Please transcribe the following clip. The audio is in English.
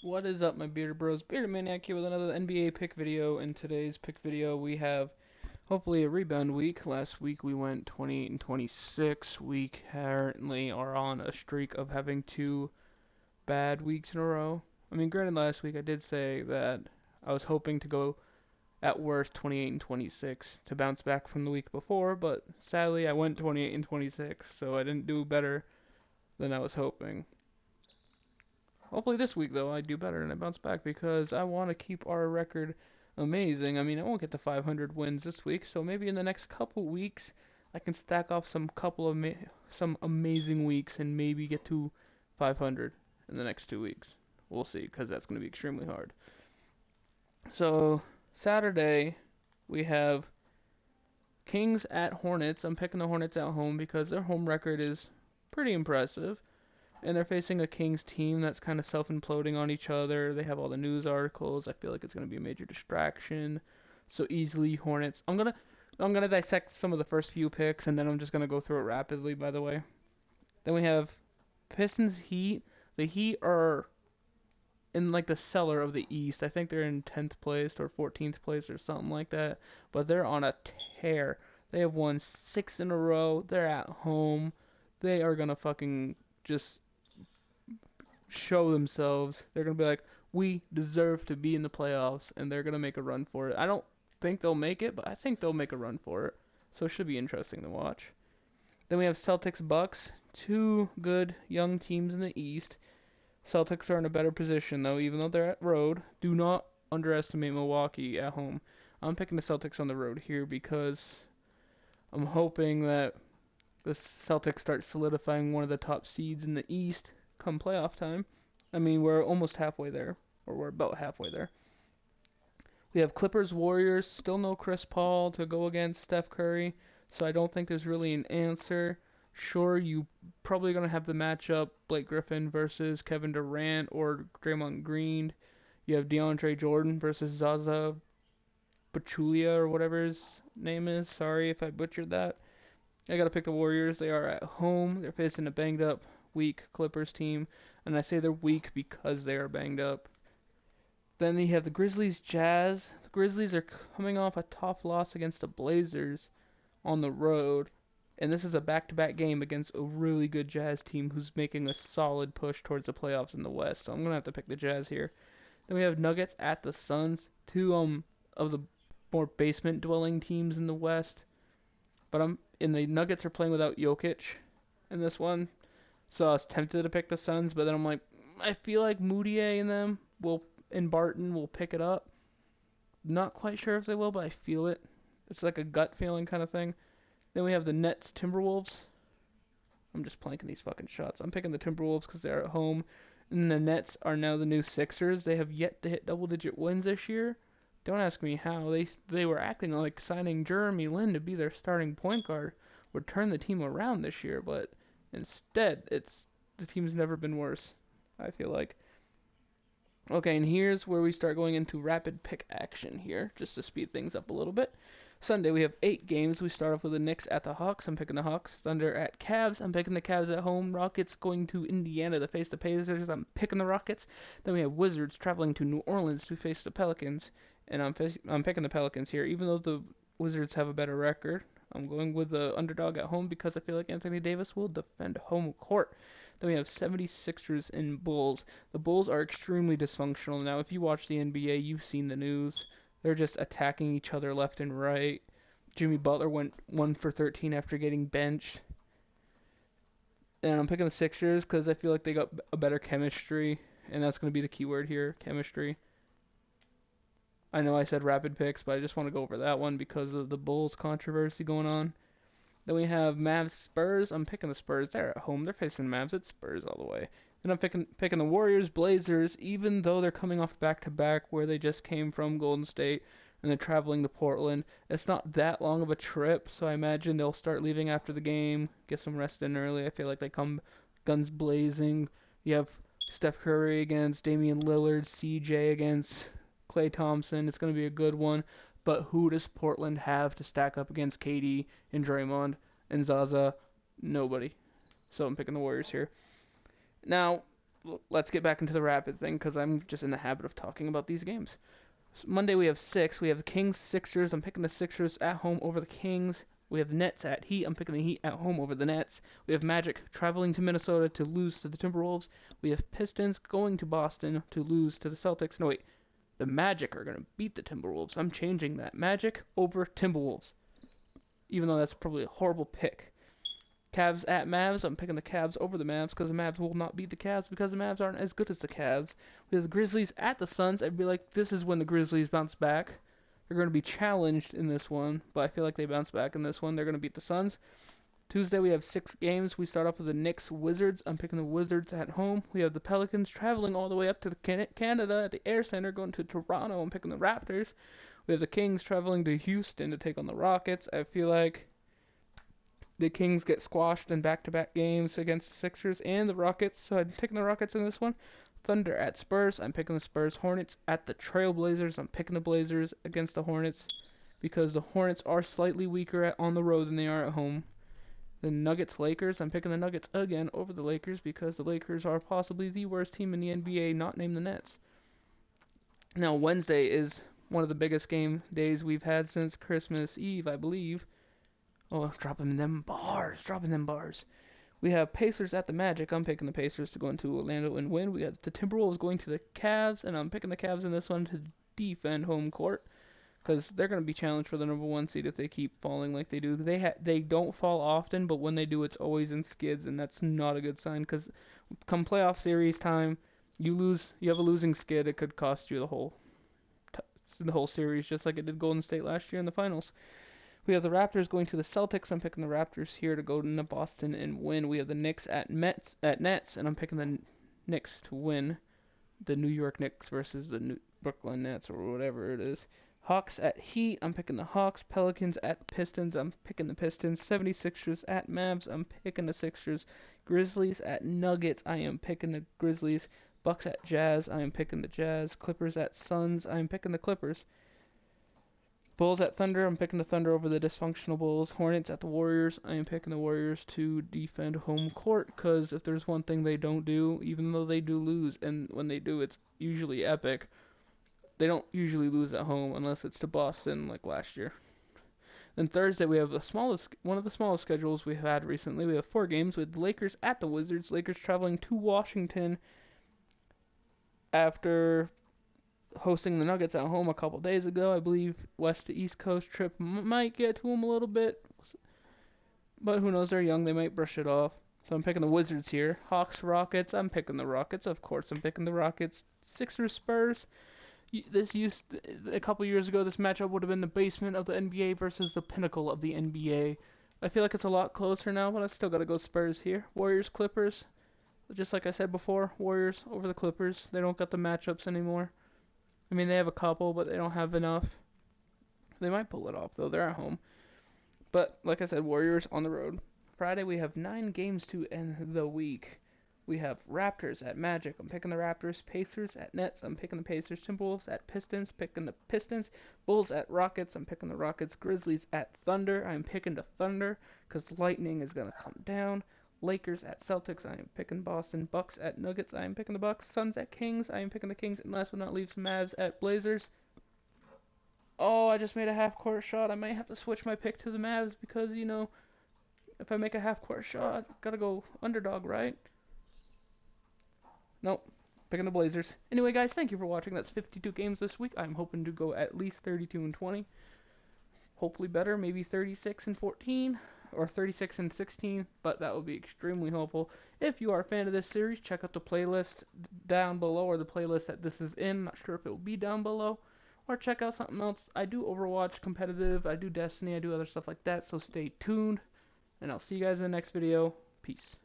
What is up, my bearded bros? Bearded Maniac here with another NBA pick video. In today's pick video, we have hopefully a rebound week. Last week we went 28 and 26. We currently are on a streak of having two bad weeks in a row. I mean, granted, last week I did say that I was hoping to go at worst 28 and 26 to bounce back from the week before, but sadly I went 28 and 26, so I didn't do better than I was hoping. Hopefully this week though I do better and I bounce back because I want to keep our record amazing. I mean, I won't get to 500 wins this week, so maybe in the next couple weeks I can stack off some amazing weeks and maybe get to 500 in the next 2 weeks. We'll see, because that's going to be extremely hard. So Saturday we have Kings at Hornets. I'm picking the Hornets at home because their home record is pretty impressive. And they're facing a Kings team that's kind of self-imploding on each other. They have all the news articles. I feel like it's going to be a major distraction. So easily Hornets. I'm gonna dissect some of the first few picks and then I'm just gonna go through it rapidly. By the way, then we have Pistons Heat. The Heat are in like the cellar of the East. I think they're in 10th place or 14th place or something like that. But they're on a tear. They have won 6 in a row. They're at home. They are gonna fucking just show themselves. They're gonna be like, we deserve to be in the playoffs, and they're gonna make a run for it. I don't think they'll make it, but I think they'll make a run for it. So it should be interesting to watch. Then we have Celtics Bucks, two good young teams in the East. Celtics are in a better position though, even though they're at road. Do not underestimate Milwaukee at home. I'm picking the Celtics on the road here because I'm hoping that the Celtics start solidifying one of the top seeds in the East come playoff time. I mean, we're almost halfway there, or we're about halfway there. We have Clippers Warriors, still no Chris Paul to go against Steph Curry, so I don't think there's really an answer. Sure, you probably gonna have the matchup Blake Griffin versus Kevin Durant or Draymond Green. You have DeAndre Jordan versus Zaza Pachulia or whatever his name is. Sorry if I butchered that. I gotta pick the Warriors. They are at home. They're facing a banged up, weak Clippers team, and I say they're weak because they are banged up. Then you have the Grizzlies Jazz. The Grizzlies are coming off a tough loss against the Blazers on the road, and this is a back-to-back game against a really good Jazz team who's making a solid push towards the playoffs in the West. So I'm gonna have to pick the Jazz here. Then we have Nuggets at the Suns, two of the more basement dwelling teams in the West. But the Nuggets are playing without Jokic in this one, so I was tempted to pick the Suns, but then I'm like, I feel like Moutier and Barton will pick it up. Not quite sure if they will, but I feel it. It's like a gut feeling kind of thing. Then we have the Nets Timberwolves. I'm just planking these fucking shots. I'm picking the Timberwolves because they're at home, and the Nets are now the new Sixers. They have yet to hit double-digit wins this year. Don't ask me how. They were acting like signing Jeremy Lin to be their starting point guard would turn the team around this year, but instead the team's never been worse, I feel like. Okay, and here's where we start going into rapid pick action here, just to speed things up a little bit. Sunday we have 8 games. We start off with the Knicks at the Hawks. I'm picking the Hawks. Thunder at Cavs. I'm picking the Cavs at home. Rockets going to Indiana to face the Pacers. I'm picking the Rockets. Then we have Wizards traveling to New Orleans to face the Pelicans, and I'm picking the Pelicans here, even though the Wizards have a better record. I'm going with the underdog at home because I feel like Anthony Davis will defend home court. Then we have 76ers and Bulls. The Bulls are extremely dysfunctional now. If you watch the NBA, you've seen the news. They're just attacking each other left and right. Jimmy Butler went 1 for 13 after getting benched. And I'm picking the Sixers because I feel like they got a better chemistry. And that's going to be the key word here, chemistry. I know I said rapid picks, but I just want to go over that one because of the Bulls controversy going on. Then we have Mavs Spurs. I'm picking the Spurs. They're at home. They're facing Mavs. It's Spurs all the way. Then I'm picking the Warriors Blazers, even though they're coming off back to back where they just came from Golden State and they're traveling to Portland. It's not that long of a trip, so I imagine they'll start leaving after the game, get some rest in early. I feel like they come guns blazing. You have Steph Curry against Damian Lillard, CJ against Klay Thompson. It's going to be a good one. But who does Portland have to stack up against KD and Draymond and Zaza? Nobody. So I'm picking the Warriors here. Now, let's get back into the rapid thing because I'm just in the habit of talking about these games. So Monday we have 6. We have the Kings Sixers. I'm picking the Sixers at home over the Kings. We have Nets at Heat. I'm picking the Heat at home over the Nets. We have Magic traveling to Minnesota to lose to the Timberwolves. We have Pistons going to Boston to lose to the Celtics. No, wait. The Magic are going to beat the Timberwolves. I'm changing that. Magic over Timberwolves. Even though that's probably a horrible pick. Cavs at Mavs. I'm picking the Cavs over the Mavs because the Mavs will not beat the Cavs because the Mavs aren't as good as the Cavs. We have the Grizzlies at the Suns. I'd be like, this is when the Grizzlies bounce back. They're going to be challenged in this one, but I feel like they bounce back in this one. They're going to beat the Suns. Tuesday we have 6 games. We start off with the Knicks Wizards. I'm picking the Wizards at home. We have the Pelicans traveling all the way up to Canada at the Air Center, going to Toronto. I'm picking the Raptors. We have the Kings traveling to Houston to take on the Rockets. I feel like the Kings get squashed in back-to-back games against the Sixers and the Rockets, so I'm picking the Rockets in this one. Thunder at Spurs. I'm picking the Spurs. Hornets at the Trailblazers. I'm picking the Blazers against the Hornets because the Hornets are slightly weaker on the road than they are at home. The Nuggets Lakers. I'm picking the Nuggets again over the Lakers because the Lakers are possibly the worst team in the NBA, not named the Nets. Now Wednesday is one of the biggest game days we've had since Christmas Eve, I believe. Oh, dropping them bars. We have Pacers at the Magic. I'm picking the Pacers to go into Orlando and win. We have the Timberwolves going to the Cavs, and I'm picking the Cavs in this one to defend home court because they're going to be challenged for the number 1 seed if they keep falling like they do. They don't fall often, but when they do, it's always in skids, and that's not a good sign because come playoff series time, you have a losing skid. It could cost you the whole series, just like it did Golden State last year in the finals. We have the Raptors going to the Celtics. I'm picking the Raptors here to go into Boston and win. We have the Knicks at Nets, and I'm picking the Knicks to win. The New York Knicks versus the Brooklyn Nets or whatever it is. Hawks at Heat. I'm picking the Hawks. Pelicans at Pistons. I'm picking the Pistons. 76ers at Mavs. I'm picking the Sixers. Grizzlies at Nuggets. I am picking the Grizzlies. Bucks at Jazz. I am picking the Jazz. Clippers at Suns. I am picking the Clippers. Bulls at Thunder. I'm picking the Thunder over the dysfunctional Bulls. Hornets at the Warriors. I am picking the Warriors to defend home court because if there's one thing they don't do, even though they do lose, and when they do, it's usually epic, they don't usually lose at home unless it's to Boston like last year. Then Thursday we have one of the smallest schedules we've had recently. We have 4 games with the Lakers at the Wizards. Lakers traveling to Washington after hosting the Nuggets at home a couple days ago. I believe west to east coast trip might get to them a little bit, but who knows, they're young, they might brush it off. So I'm picking the Wizards here. Hawks Rockets. I'm picking the Rockets, of course. I'm picking the Rockets. Sixers Spurs. A couple years ago, this matchup would have been the basement of the NBA versus the pinnacle of the NBA. I feel like it's a lot closer now, but I still gotta go Spurs here. Warriors Clippers. Just like I said before, Warriors over the Clippers. They don't got the matchups anymore. I mean, they have a couple, but they don't have enough. They might pull it off, though. They're at home. But, like I said, Warriors on the road. Friday, we have 9 games to end the week. We have Raptors at Magic. I'm picking the Raptors. Pacers at Nets. I'm picking the Pacers. Timberwolves at Pistons. Picking the Pistons. Bulls at Rockets. I'm picking the Rockets. Grizzlies at Thunder. I'm picking the Thunder because Lightning is going to come down. Lakers at Celtics. I am picking Boston. Bucks at Nuggets. I am picking the Bucks. Suns at Kings. I am picking the Kings. And last but not least, Mavs at Blazers. Oh, I just made a half-court shot. I might have to switch my pick to the Mavs because, if I make a half-court shot, gotta go underdog, right? Nope. Picking the Blazers. Anyway, guys, thank you for watching. That's 52 games this week. I'm hoping to go at least 32-20. Hopefully better, maybe 36-14. Or 36-16, but that would be extremely helpful. If you are a fan of this series, check out the playlist down below, or the playlist that this is in. Not sure if it will be down below. Or check out something else. I do Overwatch competitive, I do Destiny, I do other stuff like that, so stay tuned. And I'll see you guys in the next video. Peace.